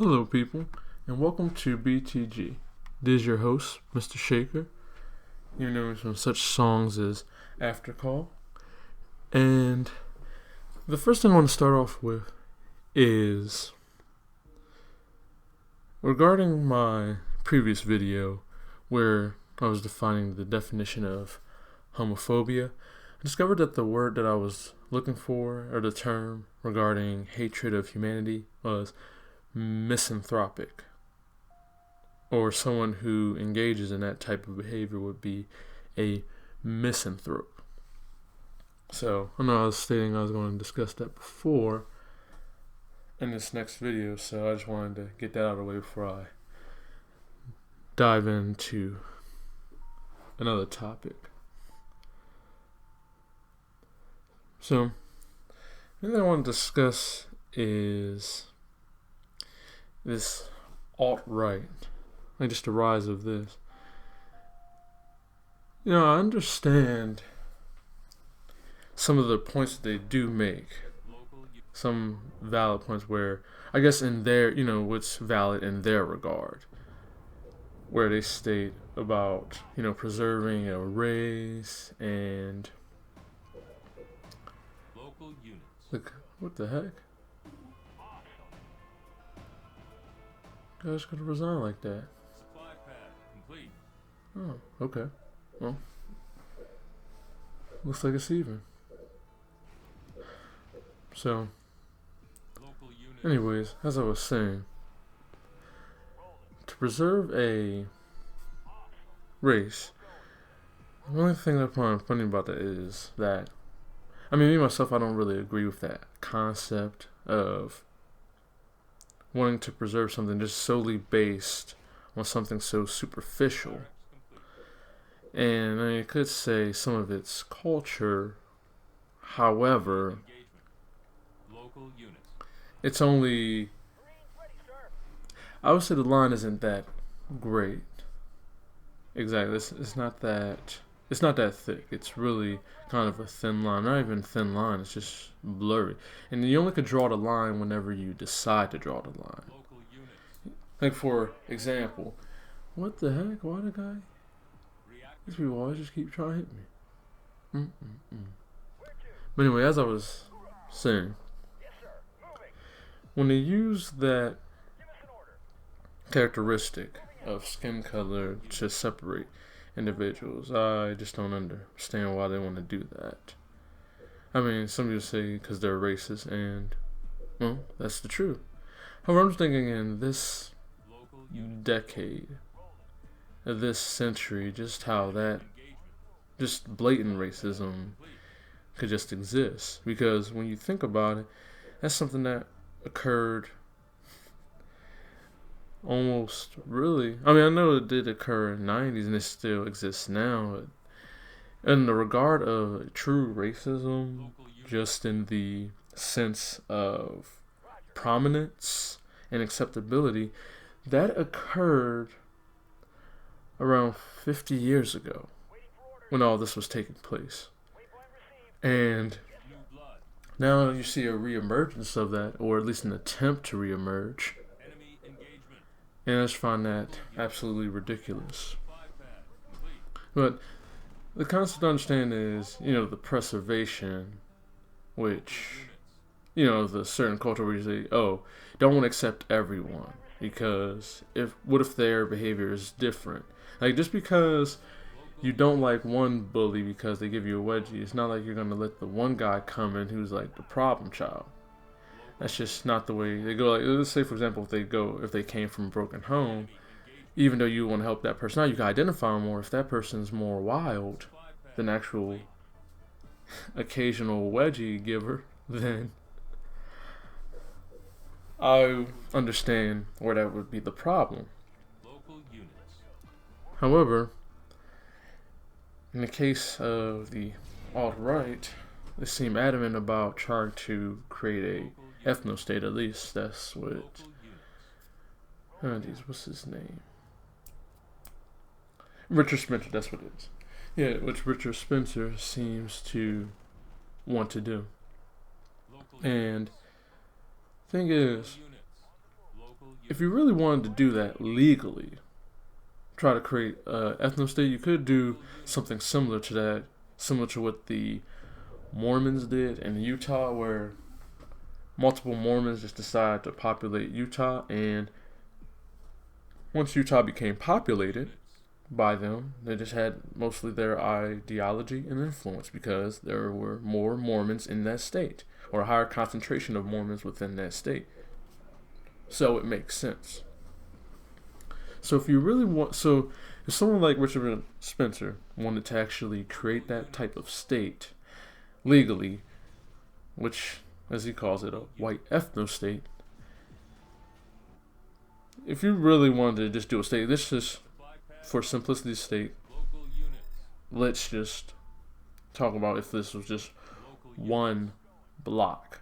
Hello, people, and welcome to BTG. This is your host, Mr. Shaker. You know me from such songs as After Call. And the first thing I want to start off with is regarding my previous video where I was defining the definition of homophobia. I discovered that the word that I was looking for, or the term regarding hatred of humanity, was misanthropic, or someone who engages in that type of behavior would be a misanthrope. So I know I was stating I was going to discuss that before in this next video, so I just wanted to get that out of the way before I dive into another topic. So the thing I want to discuss is this alt-right, like just the rise of this. You know, I understand some of the points that they do make, some valid points where, I guess in their, what's valid in their regard, where they state about, preserving a race and look, what the heck? Guys gonna resign like that. Oh, okay. Well, looks like it's even. So, anyways, as I was saying, to preserve a race, the only thing that I find funny about that is that, me myself, I don't really agree with that concept of wanting to preserve something just solely based on something so superficial. And I could say some of its culture, however, it's only, I would say the line isn't that great. Exactly, it's not that thick. It's really kind of a thin line. Not even thin line, it's just blurry. And you only could draw the line whenever you decide to draw the line. Like, for example, what the heck? Why the guy? These people always just keep trying to hit me. But anyway, as I was saying, when they use that characteristic of skin color to separate individuals, I just don't understand why they want to do that. Some people say because they're racist, and, well, that's the truth. However, I'm thinking in this decade, of this century, just how that, just blatant racism could just exist. Because when you think about it, that's something that occurred almost really, I know it did occur in the 90s and it still exists now. In the regard of true racism, just in the sense of prominence and acceptability, that occurred around 50 years ago when all this was taking place. And now you see a reemergence of that, or at least an attempt to reemerge. And I just find that absolutely ridiculous. But the concept to understand is, the preservation, which, the certain culture where you say, oh, don't want to accept everyone, because what if their behavior is different? Like, just because you don't like one bully because they give you a wedgie, it's not like you're going to let the one guy come in who's like the problem child. That's just not the way they go. Like, let's say, for example, if they came from a broken home, even though you want to help that person out, you can identify more. If that person's more wild than actual occasional wedgie giver, then I understand where that would be the problem. However, in the case of the alt-right, they seem adamant about trying to create a ethno-state. At least that's what what's his name? Richard Spencer, that's what it is. Yeah, which Richard Spencer seems to want to do. And thing is, if you really wanted to do that legally, try to create an ethno state, you could do something similar to that, similar to what the Mormons did in Utah, where multiple Mormons just decided to populate Utah, and once Utah became populated by them, they just had mostly their ideology and influence because there were more Mormons in that state, or a higher concentration of Mormons within that state. So it makes sense. So if you really want, so if someone like Richard Spencer wanted to actually create that type of state legally, which, as he calls it, a white ethno state, if you really wanted to just do a state, this is, for simplicity's sake, let's just talk about if this was just one block.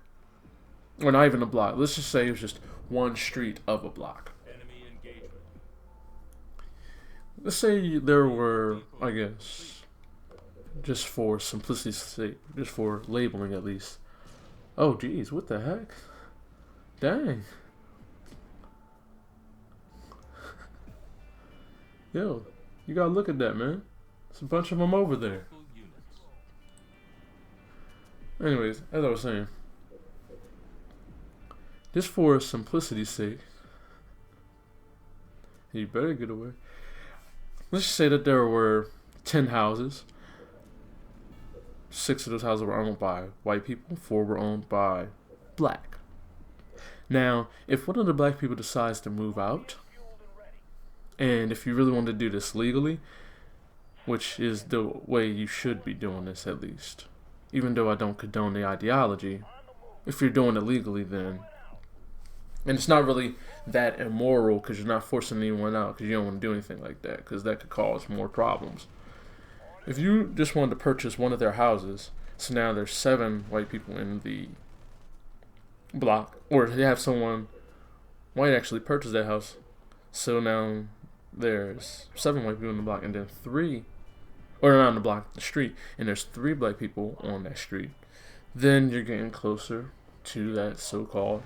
Or not even a block. Let's just say it was just one street of a block. Let's say there were, I guess, just for simplicity's sake, just for labeling at least. Oh, geez, what the heck? Dang. Yo, you gotta look at that, man. There's a bunch of them over there. Anyways, as I was saying, just for simplicity's sake, you better get away. Let's just say that there were 10 houses. 6 of those houses were owned by white people, 4 were owned by black. Now, if one of the black people decides to move out, and if you really want to do this legally, which is the way you should be doing this at least, even though I don't condone the ideology, if you're doing it legally, then, and it's not really that immoral because you're not forcing anyone out because you don't want to do anything like that, because that could cause more problems. If you just wanted to purchase one of their houses, so now there's 7 white people in the block, or they have someone white actually purchase that house, so now there's 7 white people in the block, and then 3, or not on the block, the street, and there's 3 black people on that street, then you're getting closer to that so-called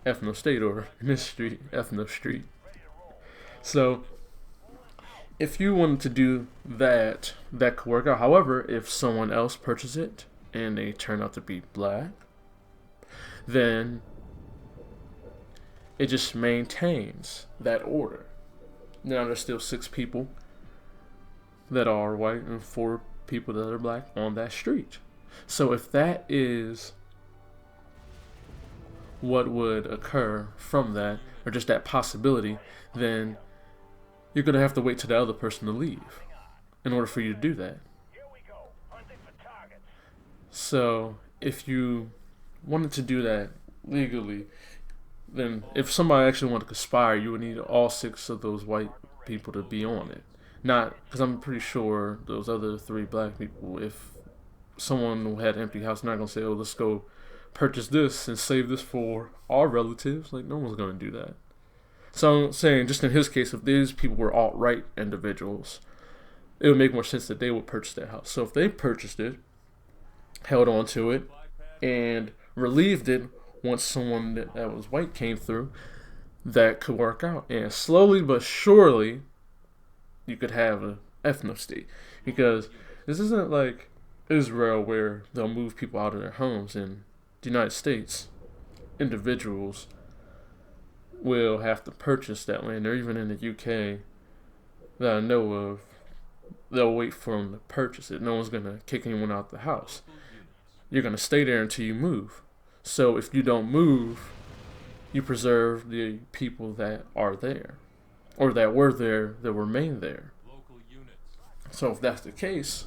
ethno state, or in this street, ethno street. So if you wanted to do that, that could work out. However, if someone else purchases it and they turn out to be black, then it just maintains that order. Now there's still 6 people that are white and 4 people that are black on that street. So if that is what would occur from that, or just that possibility, then you're going to have to wait till the other person to leave in order for you to do that. So if you wanted to do that legally, then if somebody actually wanted to conspire, you would need all 6 of those white people to be on it. Not, because I'm pretty sure those other 3 black people, if someone had an empty house, they're not going to say, oh, let's go purchase this and save this for our relatives. Like, no one's going to do that. So I'm saying, just in his case, if these people were alt-right individuals, it would make more sense that they would purchase that house. So if they purchased it, held on to it, and relieved it once someone that was white came through, that could work out. And slowly but surely, you could have an ethno state. Because this isn't like Israel where they'll move people out of their homes. In the United States, individuals will have to purchase that land, or even in the UK that I know of, they'll wait for them to purchase it. No one's going to kick anyone out the house. You're going to stay there until you move. So if you don't move, you preserve the people that are there, or that were there, that remain there. So if that's the case,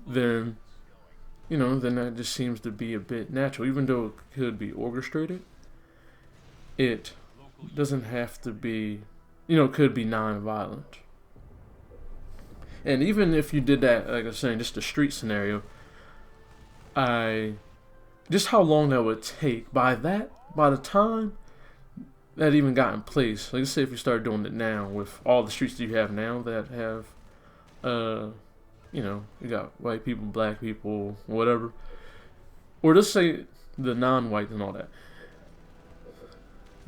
then, you know, then that just seems to be a bit natural. Even though it could be orchestrated, it doesn't have to be, you know, it could be non-violent. And even if you did that, like I was saying, just a street scenario, just how long that would take, by the time that even got in place, like let's say if you start doing it now with all the streets that you have now that have, you know, you got white people, black people, whatever, or just say the non-white and all that.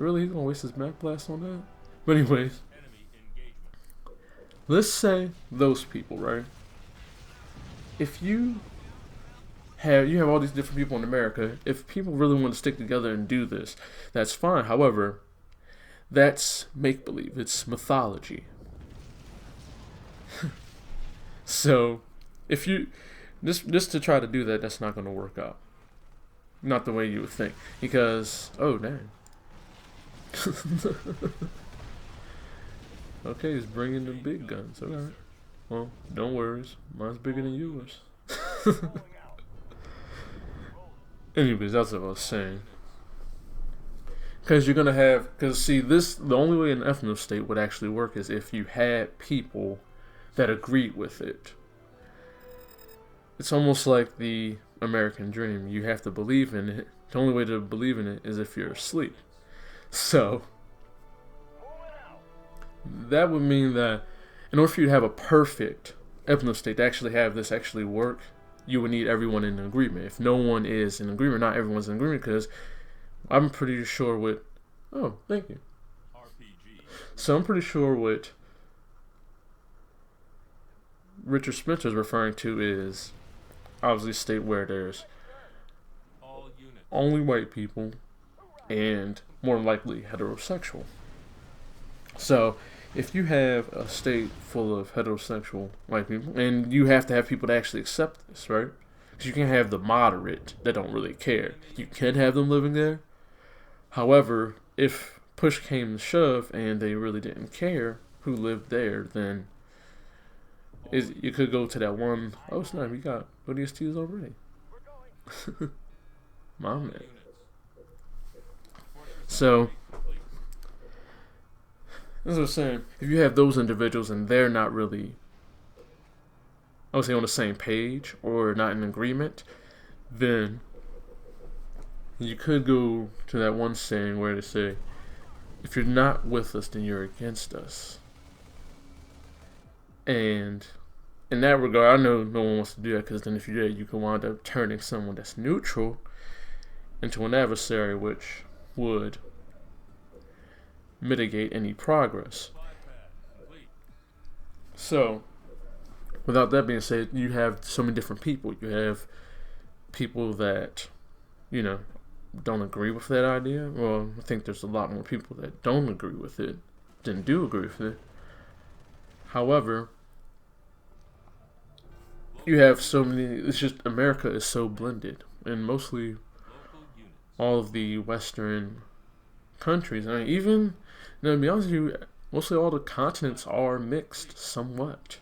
Really, he's gonna waste his map blast on that? But anyways, let's say those people, right? If you have all these different people in America, if people really want to stick together and do this, that's fine. However, that's make believe. It's mythology. So, if you just to try to do that, that's not going to work out. Not the way you would think, because oh dang. Okay, he's bringing the big guns. Alright. Well, don't worry. Mine's bigger than yours. Anyways, that's what I was saying. Because you're gonna have, because see, the only way an ethno state would actually work is if you had people that agreed with it. It's almost like the American dream. You have to believe in it. The only way to believe in it is if you're asleep. So that would mean that in order for you to have a perfect ethno state to actually have this actually work, you would need everyone in agreement. If no one is in agreement, not everyone's in agreement, because I'm pretty sure with oh, thank you. So I'm pretty sure what Richard Spencer is referring to is obviously a state where there's only white people and more likely heterosexual. So if you have a state full of heterosexual white people, and you have to have people to actually accept this, right? Because you can't have the moderate that don't really care. You can have them living there. However, if push came to shove and they really didn't care who lived there, then you could go to that one. Oh snap! You got ODSTs already. My man. So as I was saying, if you have those individuals and they're not really, I would say, on the same page or not in agreement, then you could go to that one saying where they say, if you're not with us, then you're against us. And in that regard, I know no one wants to do that, because then if you do that, you can wind up turning someone that's neutral into an adversary, which would mitigate any progress. So, without that being said, you have so many different people. You have people that, don't agree with that idea. Well, I think there's a lot more people that don't agree with it than do agree with it. However, you have so many, it's just America is so blended, and mostly all of the Western countries, I mean, even, to be honest with you, mostly all the continents are mixed somewhat.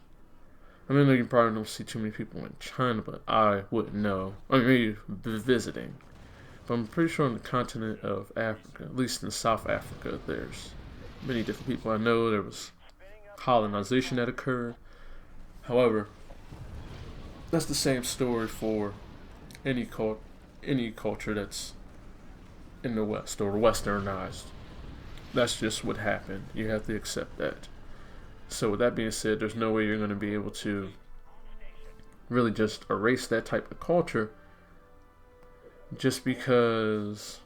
I mean, you probably don't see too many people in China, but I wouldn't know. I mean, maybe visiting. But I'm pretty sure on the continent of Africa, at least in South Africa, there's many different people. I know there was colonization that occurred. However, that's the same story for any culture that's in the West or westernized. That's just what happened. You have to accept that. So with that being said, there's no way you're going to be able to really just erase that type of culture just because,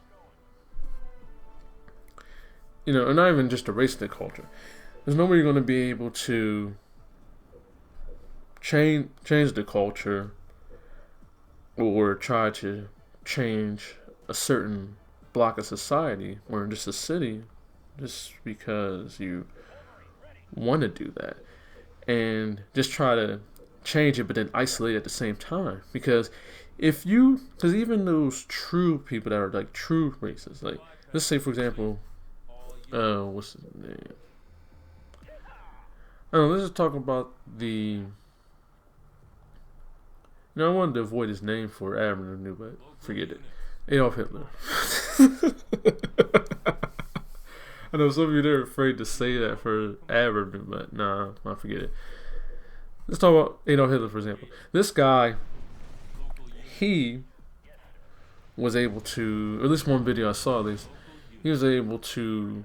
or not even just erase the culture. There's no way you're going to be able to change the culture or try to change a certain block of society or just a city just because you want to do that, and just try to change it but then isolate at the same time. Because even those true people that are like true racists, like let's say for example, what's his name? I don't know, let's just talk about the, I wanted to avoid his name for Avenue, but forget it. Adolf Hitler. I know some of you are afraid to say that for Avenue, but nah, I forget it. Let's talk about Adolf Hitler, for example. This guy, he was able to, or at least one video I saw at least, he was able to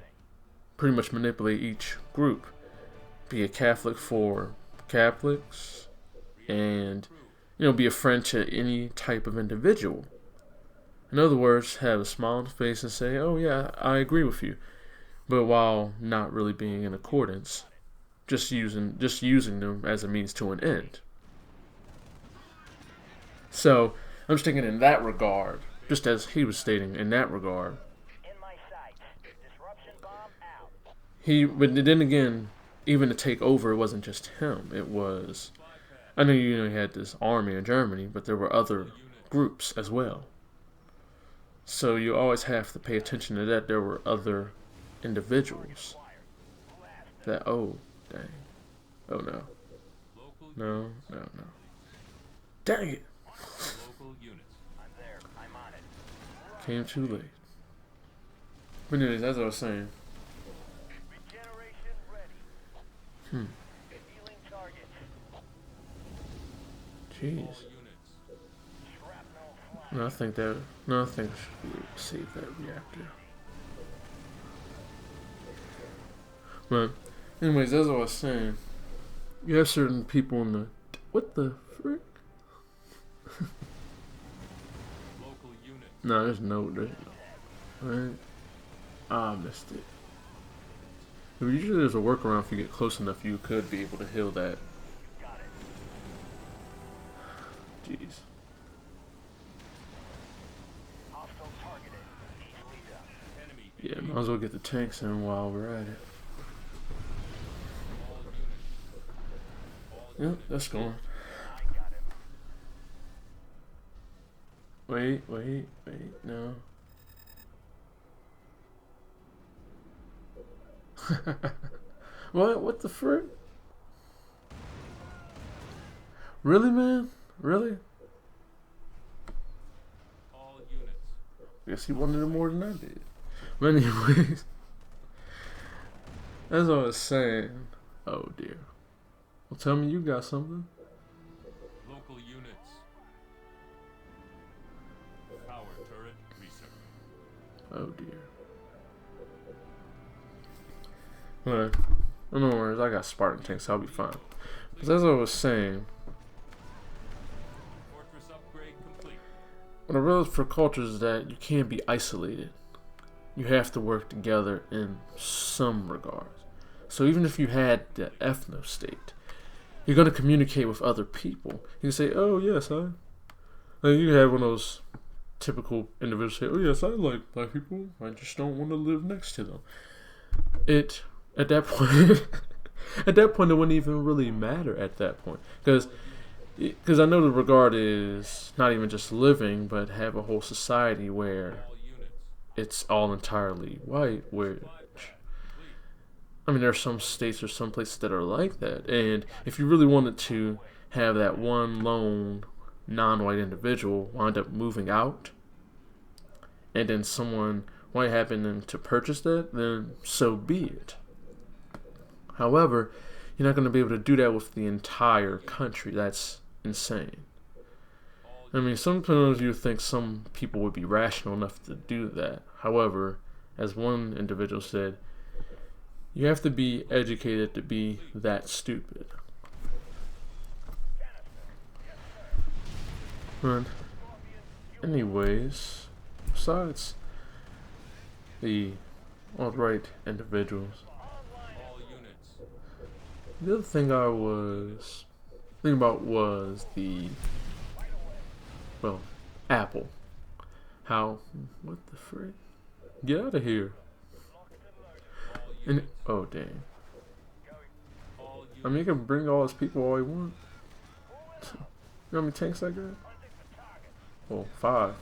pretty much manipulate each group. Be a Catholic for Catholics, and be a friend to any type of individual. In other words, have a smile on the face and say, "Oh yeah, I agree with you," but while not really being in accordance, just using them as a means to an end. So I'm just thinking in that regard, just as he was stating in that regard, but then again, even to take over, it wasn't just him. It was, I know he had this army in Germany, but there were other groups as well. So you always have to pay attention to that. There were other individuals that, oh, dang. Oh no. No, no, no. Dang it. Came too late. But anyways, as I was saying. Jeez. No, I think I should be able to save that reactor. But anyways, as I was saying, you have certain people in the, what the frick? No, there's no. Right? Ah, I missed it. Usually there's a workaround. If you get close enough, you could be able to heal that. Jeez. Yeah, might as well get the tanks in while we're at it. Yep, that's going. Wait, no. What the frick? Really, man? Really? Guess he wanted it more than I did. But anyways, as I was saying, oh dear. Well, tell me you got something. Local units. Power turret research. Oh dear. Alright. No worries, I got Spartan tanks, so I'll be fine. Because as I was saying, Fortress upgrade complete. what I realized for cultures is that you can't be isolated. You have to work together in some regards. So even if you had the ethno state, you're going to communicate with other people. You can say, oh yes, you have one of those typical individuals say, oh yes, I like black people, I just don't want to live next to them. At that point it wouldn't even really matter at that point. Because I know the regard is not even just living, but have a whole society where it's all entirely white, which, I mean, there are some states or some places that are like that. And if you really wanted to have that one lone non-white individual wind up moving out, and then someone white happened to purchase that, then so be it. However, you're not going to be able to do that with the entire country. That's insane. I mean, sometimes you think some people would be rational enough to do that. However, as one individual said, you have to be educated to be that stupid. But anyways, besides the alt-right individuals, the other thing I was thinking about was Apple. What the frick? Get out of here. And, oh dang. I mean, he can bring all his people all he wants. You know how many tanks I got? Well, 5.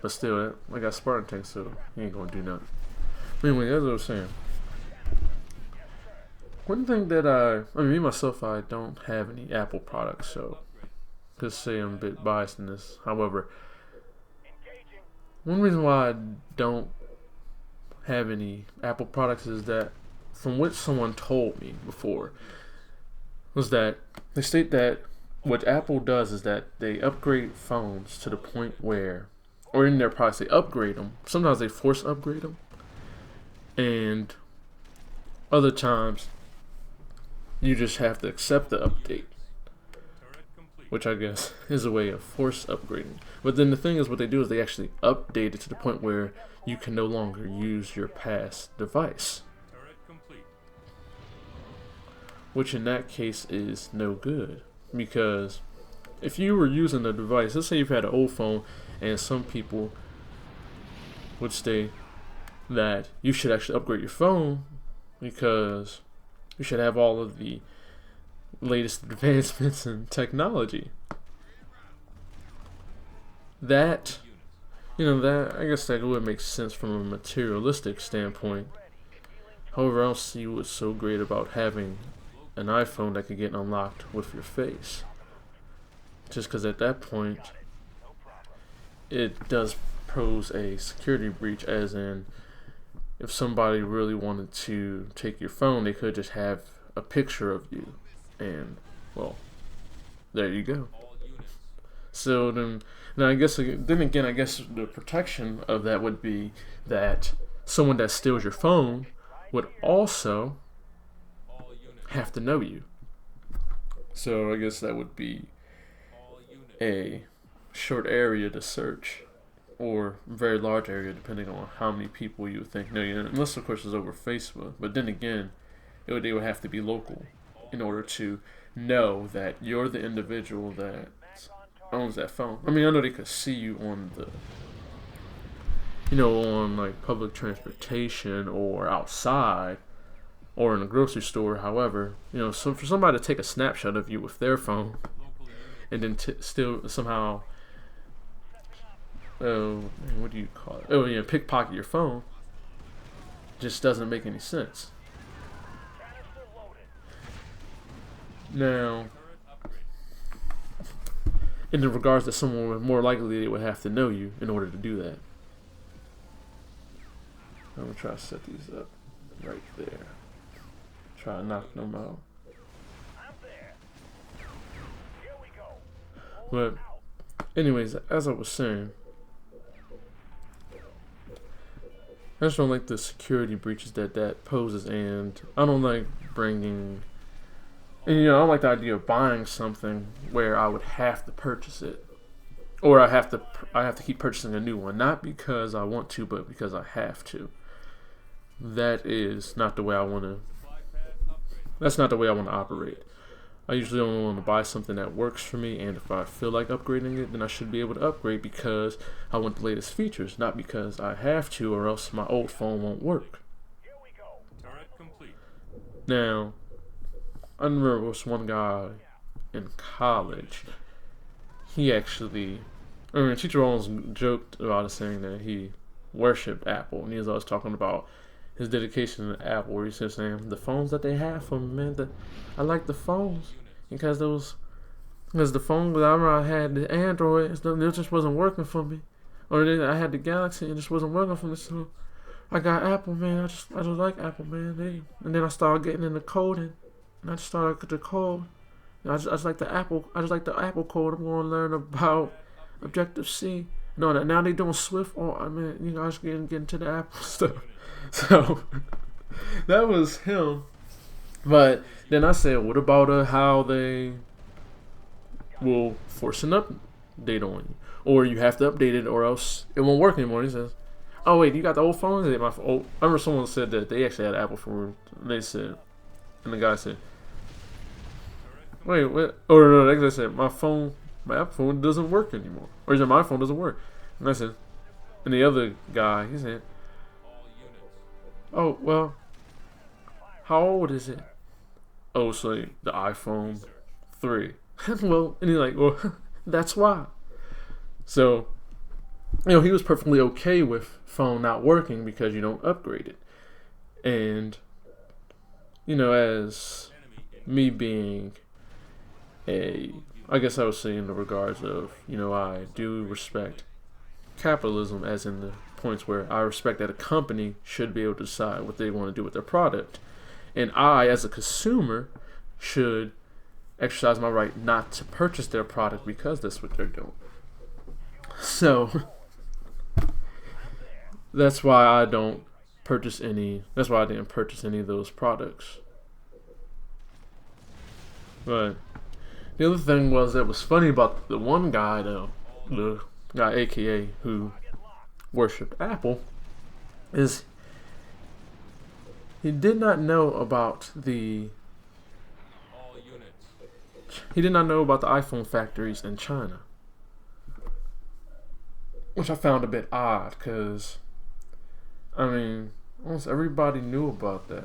But still, I got Spartan tanks, so he ain't gonna do nothing. Anyway, as I was saying, one thing that me myself, I don't have any Apple products, so just say I'm a bit biased in this. However, one reason why I don't have any Apple products is that, from what someone told me before, was that they state that what Apple does is that they upgrade phones to the point where, or in their products, they upgrade them. Sometimes they force upgrade them, and other times you just have to accept the update. which I guess is a way of force upgrading. But then the thing is, what they do is they actually update it to the point where you can no longer use your past device, Turret complete. which in that case is no good. Because if you were using a device, let's say you've had an old phone, and some people would say that you should actually upgrade your phone because you should have all of the latest advancements in technology. That, that I guess that would make sense from a materialistic standpoint. However, I don't see what's so great about having an iPhone that can get unlocked with your face. Just because at that point, it does pose a security breach, as in, if somebody really wanted to take your phone, they could just have a picture of you, and, well, there you go. So then I guess the protection of that would be that someone that steals your phone would also have to know you. So I guess that would be a short area to search, or very large area depending on how many people you would think know you. Unless of course it's over Facebook. But then again, they would have to be local in order to know that you're the individual that owns that phone. I mean, I know they could see you on on like public transportation or outside or in a grocery store. However, so for somebody to take a snapshot of you with their phone and then still somehow, what do you call it? Oh yeah, pickpocket your phone, just doesn't make any sense. Now, in regards to someone, more likely they would have to know you in order to do that. I'm gonna try to set these up right there. Try to knock them out. But anyways, as I was saying, I just don't like the security breaches that poses, and I don't like bringing. And I don't like the idea of buying something where I would have to purchase it, or I have to keep purchasing a new one, not because I want to, but because I have to. That is not the way I want to. That's not the way I want to operate. I usually only want to buy something that works for me, and if I feel like upgrading it, then I should be able to upgrade because I want the latest features, not because I have to, or else my old phone won't work. Turret complete. Now, I remember there was one guy in college. He actually, teacher always joked about it, saying that he worshipped Apple, and he was always talking about his dedication to Apple, where he said saying the phones that they have for me, man, I like the phones because the phone that I remember I had the Android, it just wasn't working for me, or I had the Galaxy and it just wasn't working for me. So I got Apple, man. I just like Apple, man. And then I started getting into coding, and I just started the code. I just like the Apple. I just like the Apple code. I'm going to learn about Objective C. No, now they doing Swift. Oh, I mean, I was getting into the Apple stuff. So that was him. But then I said, what about how they will force an update on you, or you have to update it, or else it won't work anymore? He says, "Oh wait, you got the old phones?" I remember someone said that they actually had an Apple phone. They said, and the guy said, "Wait, what?" Or no, the guy said, my Apple phone doesn't work anymore," or he said, "My phone doesn't work." And I said, and the other guy, he said, "Oh well, how old is it?" "Oh, it's like the iPhone 3. Well, and he's like, "Well, that's why." So, he was perfectly okay with phone not working because you don't upgrade it. And, as me being I guess I would say in the regards of, I do respect capitalism, as in the points where I respect that a company should be able to decide what they want to do with their product. And I, as a consumer, should exercise my right not to purchase their product because that's what they're doing. So, that's why I didn't purchase any of those products. But The other thing was that was funny about the one guy though, the guy AKA who worshipped Apple, is he did not know about the All units. he did not know about the iPhone factories in China, which I found a bit odd because I mean almost everybody knew about that.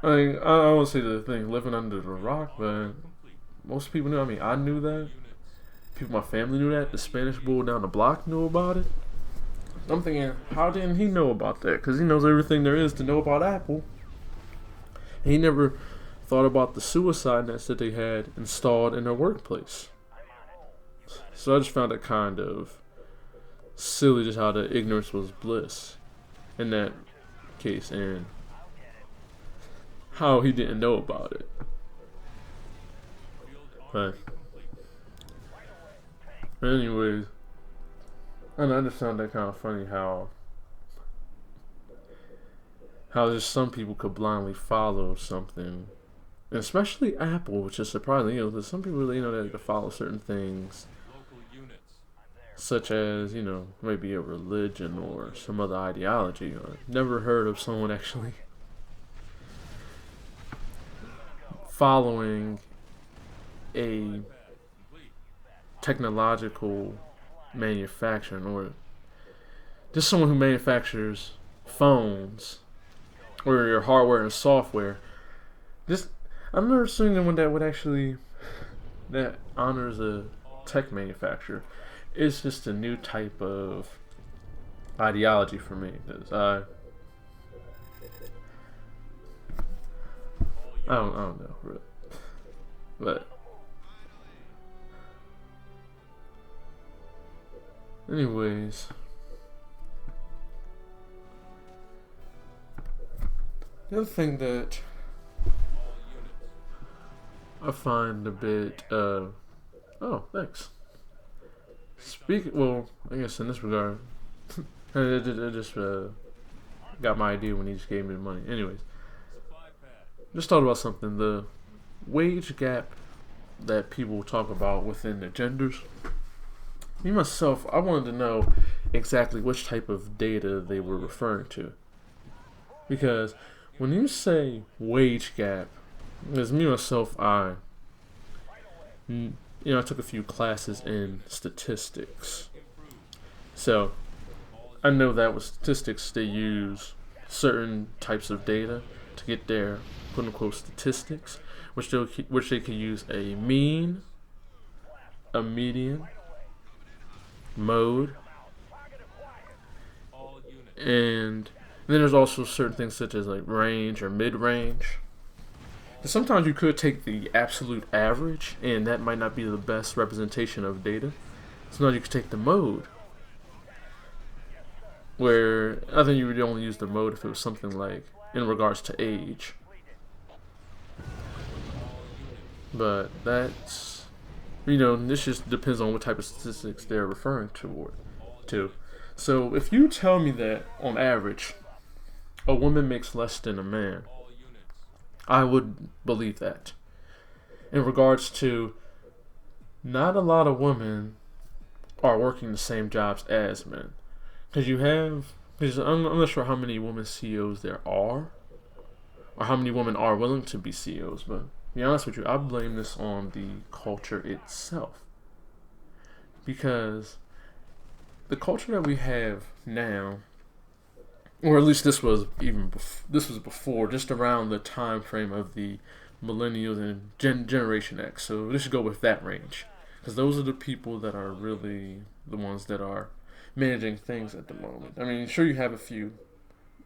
I won't say the thing living under the rock, but Complete. most people knew. I mean, I knew that. Units. People, my family knew that. The Spanish bull down the block knew about it. I'm thinking, how didn't he know about that? Because he knows everything there is to know about Apple. And he never thought about the suicide nets that they had installed in their workplace. So I just found it kind of silly just how the ignorance was bliss in that case. And how he didn't know about it. But anyways, I just found that kind of funny how just some people could blindly follow something, and especially Apple, which is surprising. There's some people really that to follow certain things, Local units. such as maybe a religion or some other ideology. I've never heard of someone actually following a technological manufacturing or just someone who manufactures phones or your hardware and software. Just I've never seen anyone that would actually that honors a tech manufacturer. It's just a new type of ideology for me. 'Cause I don't know, really. But anyways, the other thing that I find a bit oh, thanks. Well, I guess in this regard, I just got my idea when he just gave me the money. Anyways, Supply pad. just thought about something. The wage gap that people talk about within the genders. Me myself, I wanted to know exactly which type of data they were referring to. Because when you say wage gap, as me myself, I took a few classes in statistics. So I know that with statistics they use certain types of data to get their quote unquote statistics, which they can use a mean, a median, mode, All units. and then there's also certain things such as like range or mid-range. And sometimes you could take the absolute average, and that might not be the best representation of data. Sometimes you could take the mode, where I think you would only use the mode if it was something like in regards to age. But that's this just depends on what type of statistics they're referring to. So if you tell me that on average a woman makes less than a man, All units. I would believe that. In regards to not a lot of women are working the same jobs as men. Because I'm not sure how many women CEOs there are, or how many women are willing to be CEOs, but to be honest with you, I blame this on the culture itself. Because the culture that we have now, or at least this was before, just around the time frame of the millennials and Generation X. So let's go with that range, because those are the people that are really the ones that are managing things at the moment. I mean, sure you have a few.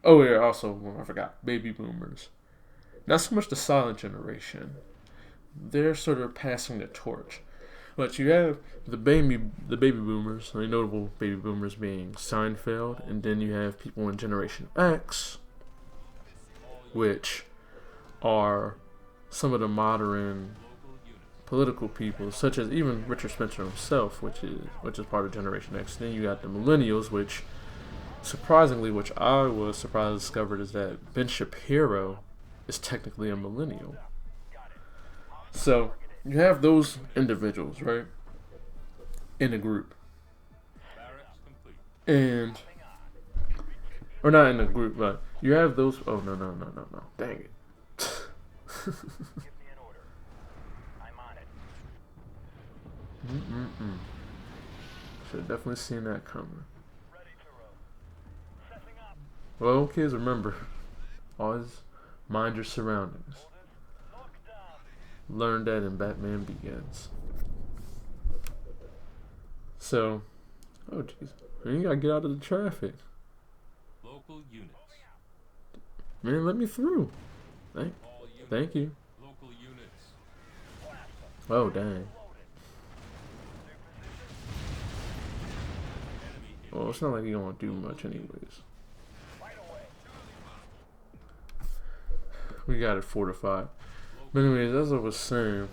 Oh yeah, also I forgot, baby boomers. Not so much the silent generation. They're sort of passing the torch. But you have the baby boomers, the notable baby boomers being Seinfeld, and then you have people in Generation X, which are some of the modern political people, such as even Richard Spencer himself, which is part of Generation X. Then you got the millennials, which surprisingly, which I was surprised to discover, is that Ben Shapiro is technically a millennial. So you have those individuals, right, in a group, Barracks complete. and or not in a group, but you have those. Oh no no no no no! Dang it! Mm-mm-mm. Should have definitely seen that coming. Well, kids, remember, always mind your surroundings. Learn that in Batman Begins. So, oh jeez, you gotta get out of the traffic, Local units. man. Let me through. Thank, All units. thank you. Local units. Oh dang. Enemy Well, it's not like you don't do much anyways. We got it fortified. But anyways, as I was saying,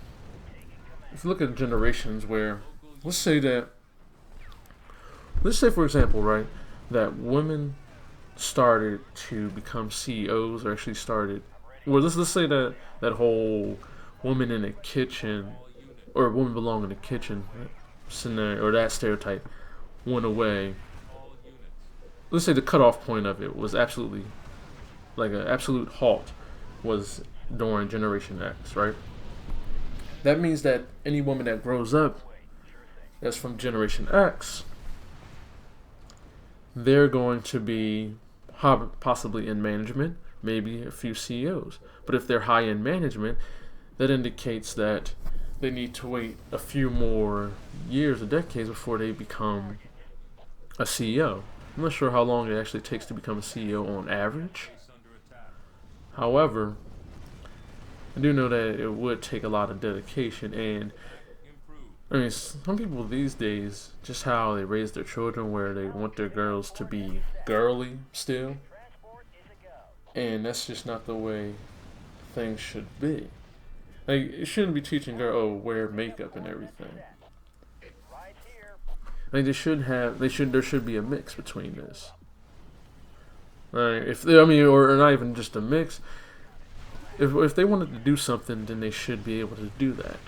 if you look at generations where, let's say that, let's say for example, right, that women started to become CEOs, or actually started, well, let's say that that whole woman in the kitchen, all units. or woman belong in the kitchen scenario, or that stereotype went away. All units. Let's say the cutoff point of it was absolutely, like an absolute halt, was during Generation X, right? That means that any woman that grows up that's from Generation X, they're going to be possibly in management, maybe a few CEOs. But if they're high in management, that indicates that they need to wait a few more years or decades before they become a CEO. I'm not sure how long it actually takes to become a CEO on average. Base under attack. However, I do know that it would take a lot of dedication, and Improved. I mean, some people these days, just how they raise their children, where they want their girls to be girly still, and that's just not the way things should be. Like, it shouldn't be teaching girl, oh, wear makeup and everything. Like, there should be a mix between this. Right? If they, I mean, or not even just a mix. If they wanted to do something, then they should be able to do that.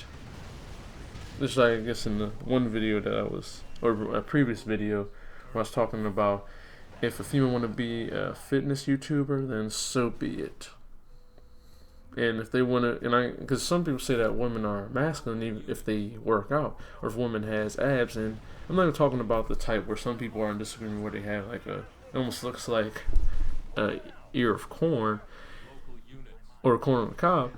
Just like, I guess, in the one video that I was, or a previous video, where I was talking about, if a female want to be a fitness YouTuber, then so be it. And if they want to, because some people say that women are masculine even if they work out, or if a woman has abs. And I'm not even talking about the type where some people are in disagreement where they have like it almost looks like a ear of corn Local units. or a corn on the cob.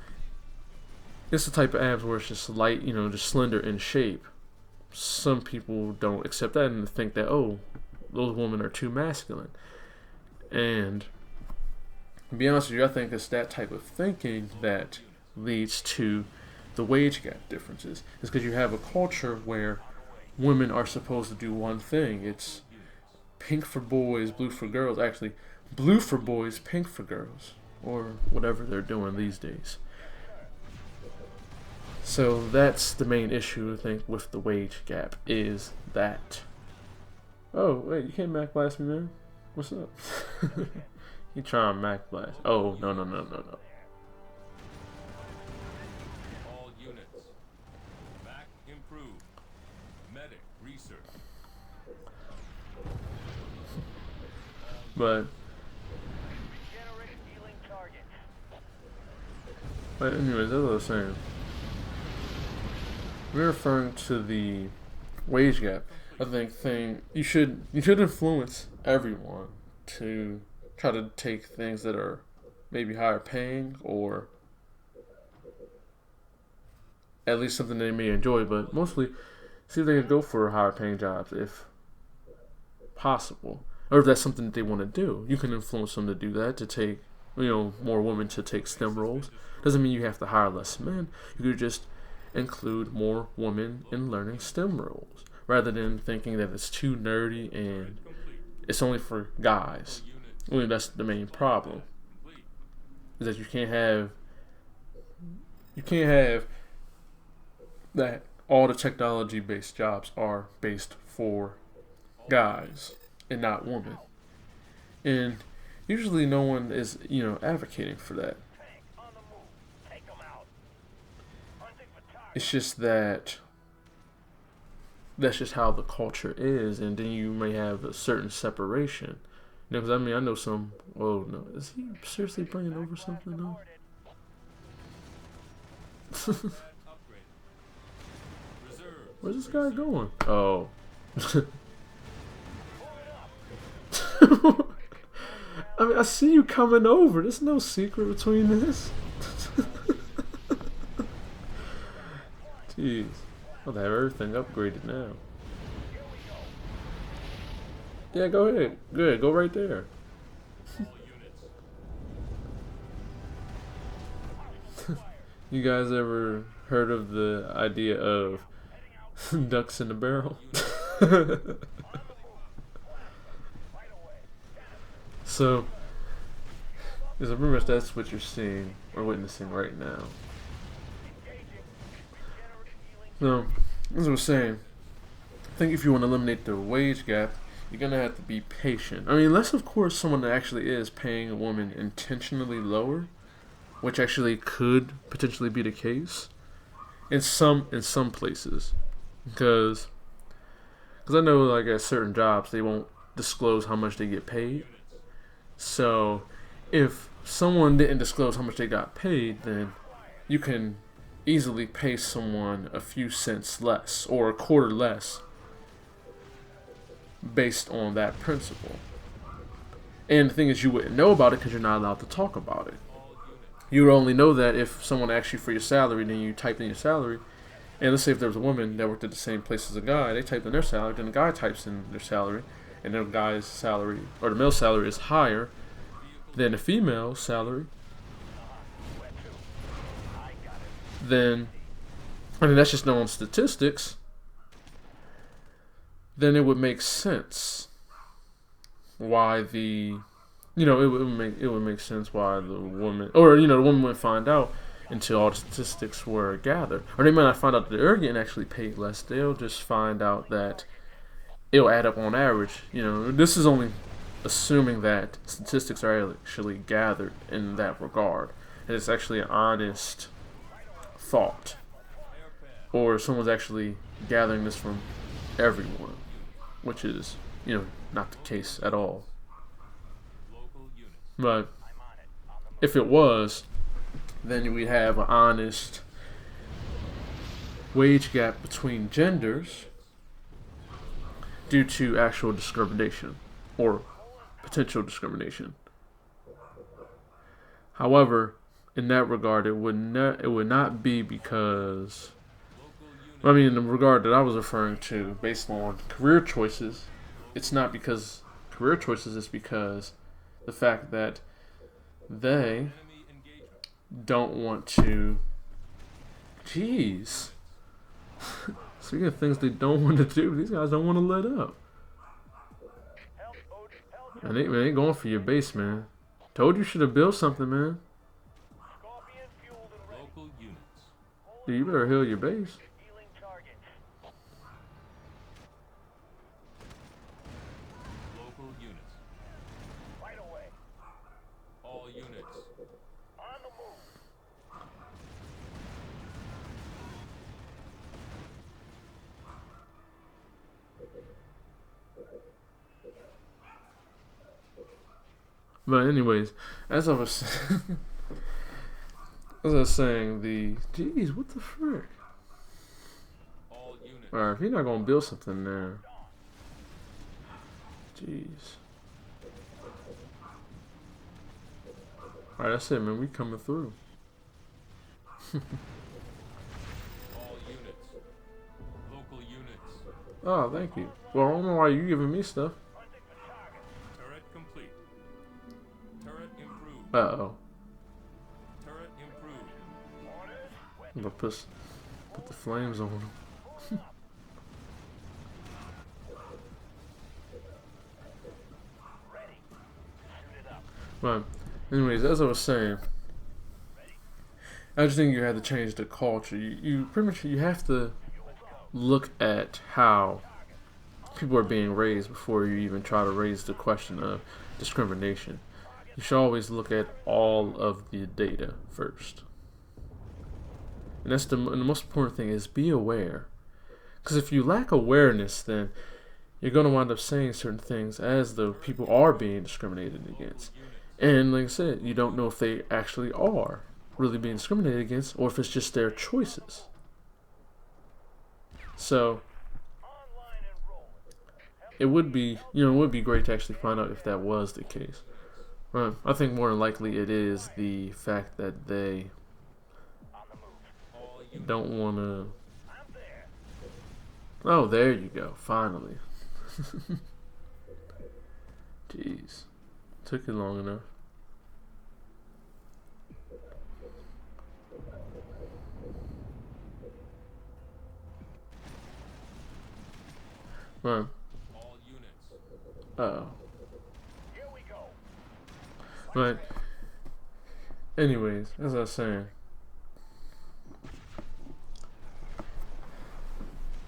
It's the type of abs where it's just light, just slender in shape. Some people don't accept that and think that, oh, those women are too masculine. And to be honest with you, I think it's that type of thinking that leads to the wage gap differences. It's because you have a culture where women are supposed to do one thing. It's pink for boys, blue for girls. Actually, blue for boys, pink for girls, or whatever they're doing these days. So that's the main issue, I think, with the wage gap, is that. Oh, wait, you can't Mac blast me, man. What's up? You trying to Mac blast. Oh, no, no, no, no, no. All units. Back improved. Medic research. But anyways, as I was saying, we're referring to the wage gap. I think you should influence everyone to try to take things that are maybe higher paying, or at least something they may enjoy, but mostly see if they can go for higher paying jobs if possible, or if that's something that they want to do. You can influence them to do that, to take more women to take STEM roles. Doesn't mean you have to hire less men. You could just include more women in learning STEM roles, rather than thinking that it's too nerdy and it's only for guys. I mean, that's the main problem, is that you can't have that all the technology based jobs are based for guys and not women. And usually no one is, advocating for that. It's just that that's just how the culture is, and then you may have a certain separation. You know, because I mean, I know some. Oh no, is he seriously bringing over something though? Where's this guy going? Oh. I mean, I see you coming over. There's no secret between this. Jeez. I'll have everything upgraded now. Yeah, go ahead. Good, go right there. You guys ever heard of the idea of ducks in a barrel? So, pretty much that's what you're seeing or witnessing right now. So, as I was saying, I think if you want to eliminate the wage gap, you're gonna have to be patient. I mean, unless of course someone that actually is paying a woman intentionally lower, which actually could potentially be the case in some places, because I know like at certain jobs they won't disclose how much they get paid. So if someone didn't disclose how much they got paid, then you can easily pay someone a few cents less or a quarter less based on that principle. And the thing is, you wouldn't know about it because you're not allowed to talk about it. You would only know that if someone asks you for your salary, then you type in your salary. And let's say if there was a woman that worked at the same place as a guy, they typed in their salary, then the guy types in their salary, and the guy's salary, or the male salary, is higher than the female salary, then, I mean, that's just known statistics, then it would make sense why the, it would make sense why the woman, or, the woman wouldn't find out until all the statistics were gathered. Or they might not find out that they're getting actually paid less. They'll just find out that it'll add up on average. This is only assuming that statistics are actually gathered in that regard. And it's actually an honest thought. Or someone's actually gathering this from everyone, which is, not the case at all. But if it was, then we'd have an honest wage gap between genders due to actual discrimination or potential discrimination. However, in that regard, it would not be because, I mean, in the regard that I was referring to, based on career choices, it's not because career choices. It's because the fact that they don't want to. Jeez. Speaking of things they don't want to do, these guys don't want to let up. And they ain't going for your base, man. Told you should have built something, man. Dude, you better heal your base. But anyways, as I was saying, jeez, what the frick? Alright, if you're not gonna build something there, jeez. Alright, that's it, man. We coming through. Oh, thank you. Well, I don't know why you're giving me stuff. Uh-oh. I'm gonna put the flames on him. But anyways, as I was saying, I just think you have to change the culture. You pretty much have to look at how people are being raised before you even try to raise the question of discrimination. You should always look at all of the data first. And that's the most important thing is be aware. Because if you lack awareness, then you're going to wind up saying certain things as though people are being discriminated against. And like I said, you don't know if they actually are really being discriminated against or if it's just their choices. So it would be, it would be great to actually find out if that was the case. I think more than likely it is the fact that they don't want to. Oh, there you go. Finally. Jeez. Took it long enough. Right. Uh-oh. Right. Anyways, as I was saying,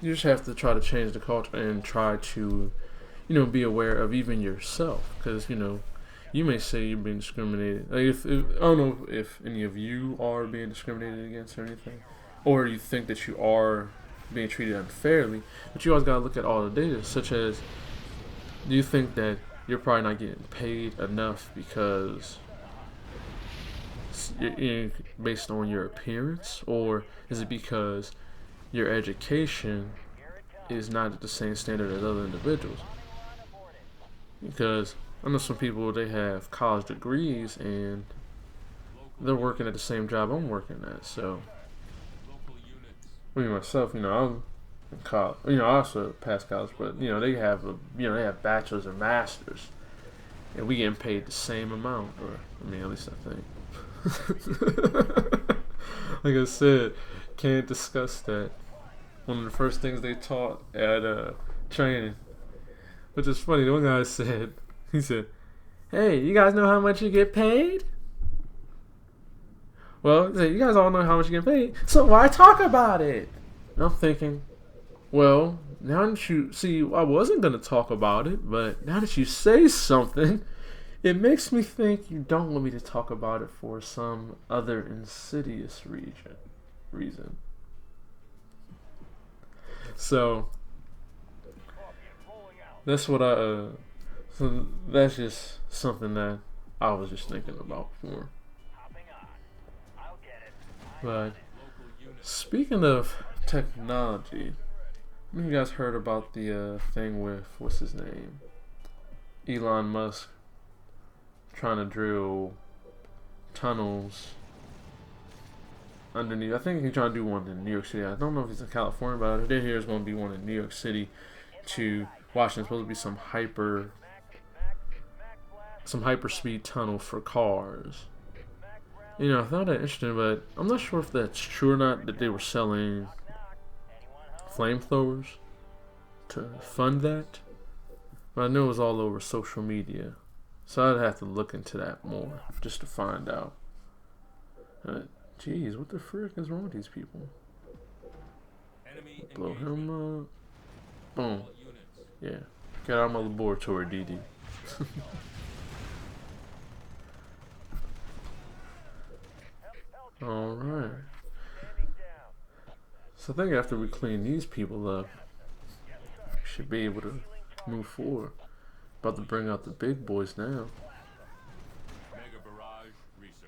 you just have to try to change the culture and try to, be aware of even yourself. Because, you may say you're being discriminated. Like if I don't know if any of you are being discriminated against or anything, or you think that you are being treated unfairly, but you always gotta look at all the data, such as, do you think that you're probably not getting paid enough because based on your appearance, or is it because your education is not at the same standard as other individuals? Because I know some people, they have college degrees and they're working at the same job I'm working at. So, me myself, I'm in college. I also passed college, but they have they have bachelors and masters, and we getting paid the same amount, or at least I think. Like I said, can't discuss that. One of the first things they taught at training, which is funny. The one guy said, he said, "Hey, you guys know how much you get paid?" Well, you guys all know how much you get paid, so why talk about it? And I'm thinking, well, now that you see, I wasn't gonna talk about it, but now that you say something, it makes me think you don't want me to talk about it for some other insidious reason. So that's what so that's just something that I was just thinking about before. But speaking of technology, you guys heard about the thing with what's his name, Elon Musk, trying to drill tunnels underneath. I think he's trying to do one in New York City. I don't know if he's in California, but I did hear there's going to be one in New York City to Washington. It's supposed to be some hyper speed tunnel for cars. I found that interesting, but I'm not sure if that's true or not, that they were selling flamethrowers to fund that. But I know it was all over social media. So I'd have to look into that more just to find out. Jeez, what the frick is wrong with these people? Blow him up. Boom. Yeah. Get out of my laboratory, DD. Alright. So I think after we clean these people up, we should be able to move forward. About to bring out the big boys now.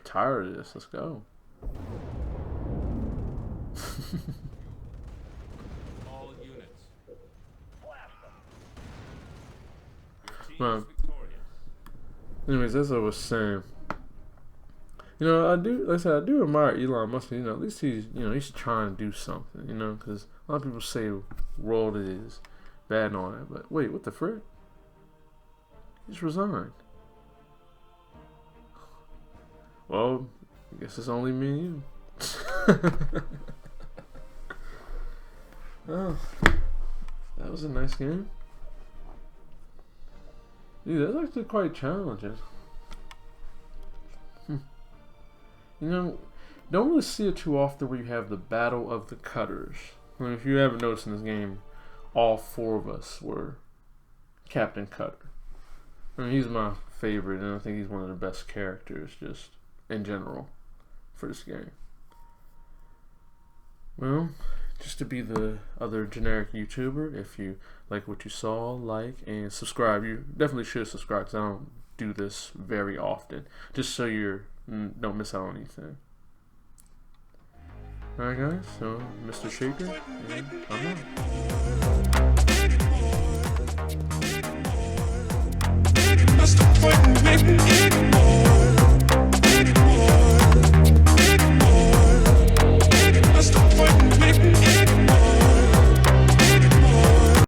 Tired of this, let's go. Well, anyways, as I was saying, I do, like I said, I do admire Elon Musk. At least he's trying to do something. Because a lot of people say world is bad and all that. But wait, what the frick? He just resigned. Well, I guess it's only me and you. Oh, that was a nice game. Dude, that's actually quite challenging. Don't really see it too often where you have the battle of the cutters. If you haven't noticed in this game, all four of us were Captain Cutter. He's my favorite, and I think he's one of the best characters just in general for this game. Well, just to be the other generic YouTuber, if you like what you saw, like and subscribe. You definitely should subscribe because I don't do this very often, just so you don't miss out on anything. Alright guys, so Mr. Shaker, and I'm out.